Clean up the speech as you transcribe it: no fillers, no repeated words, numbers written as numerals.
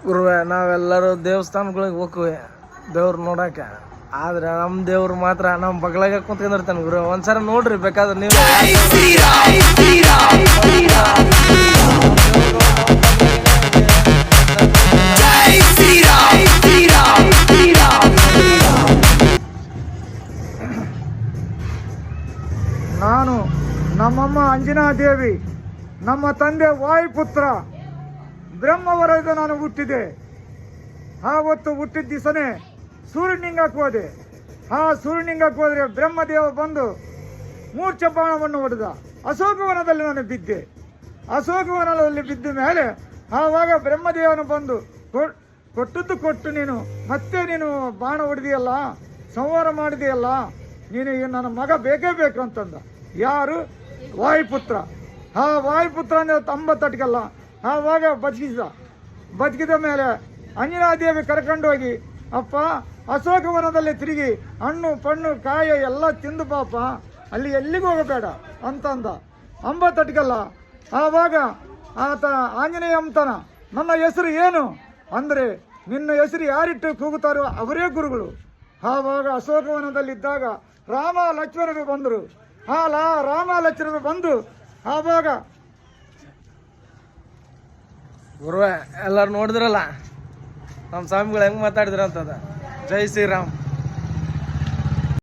ಗುರುವೆ ನಾವೆಲ್ಲರೂ ದೇವಸ್ಥಾನಗಳಿಗೆ ಹೋಗ್ತೀವಿ ದೇವ್ರು ನೋಡಕ್ಕೆ. ಆದ್ರೆ ನಮ್ಮ ದೇವ್ರು ಮಾತ್ರ ನಮ್ಮ ಬಗ್ಲಾಗ ಕುಂತ್ಕೊಂಡಿರ್ತಾನೆ ಗುರು. ಒಂದ್ಸಲ ನೋಡ್ರಿ ಬೇಕಾದ್ರೆ ನೀವು. ನಾನು ನಮ್ಮಮ್ಮ ಅಂಜನಾದೇವಿ, ನಮ್ಮ ತಂದೆ ವಾಯುಪುತ್ರ ಬ್ರಹ್ಮವರದ ನಾನು ಹುಟ್ಟಿದೆ. ಆವತ್ತು ಹುಟ್ಟಿದ ದಿವಸನೇ ಸೂರ್ಯಲಿಂಗಕ್ಕೆ ಹೋದೆ. ಆ ಸೂರ್ಯಲಿಂಗಕ್ಕೆ ಹೋದರೆ ಬ್ರಹ್ಮದೇವ ಬಂದು ಮೂರ್ಛೆ ಬಾಣವನ್ನು ಹೊಡೆದ. ಅಶೋಕವನದಲ್ಲಿ ನಾನು ಬಿದ್ದೆ. ಅಶೋಕವನದಲ್ಲಿ ಬಿದ್ದ ಮೇಲೆ ಆವಾಗ ಬ್ರಹ್ಮದೇವನು ಬಂದು ಕೊಟ್ಟದ್ದು ಕೊಟ್ಟು ನೀನು ಮತ್ತೆ ನೀನು ಬಾಣ ಹೊಡೆದಿಯಲ್ಲ, ಸಂಹಾರ ಮಾಡಿದೆಯಲ್ಲ, ನೀನು ನನ್ನ ಮಗ ಬೇಕೇ ಬೇಕು ಅಂತಂದ. ಯಾರು? ವಾಯುಪುತ್ರ. ಆ ವಾಯುಪುತ್ರ ಅಂದರೆ 98 ಆವಾಗ ಬದುಕಿದ ಮೇಲೆ ಅಂಜನಾದೇವಿ ಕರ್ಕೊಂಡೋಗಿ, ಅಪ್ಪ ಅಶೋಕವನದಲ್ಲಿ ತಿರುಗಿ ಹಣ್ಣು ಪಣ್ಣು ಕಾಯಿ ಎಲ್ಲ ತಿಂದು ಪಾಪ, ಅಲ್ಲಿ ಎಲ್ಲಿಗೂ ಹೋಗಬೇಡ ಅಂತಂದ. 98 ಆವಾಗ ಆತ ಆಂಜನೇಯ ಅಂತಾನ, ನನ್ನ ಹೆಸರು ಏನು ಅಂದರೆ ನಿನ್ನ ಹೆಸರು ಯಾರಿಟ್ಟು ಕೂಗುತ್ತಾರೋ ಅವರೇ ಗುರುಗಳು. ಆವಾಗ ಅಶೋಕವನದಲ್ಲಿದ್ದಾಗ ರಾಮ ಲಕ್ಷ್ಮಣರು ಬಂದರು. ರಾಮ ಲಕ್ಷ್ಮಣರು ಬಂದು ಆವಾಗ ಗುರುವೆ ಎಲ್ಲರೂ ನೋಡಿದ್ರಲ್ಲ ನಮ್ಮ ಸ್ವಾಮಿಗಳು ಹೆಂಗೆ ಮಾತಾಡಿದ್ರು ಅಂತದ. ಜೈ ಶ್ರೀರಾಮ್.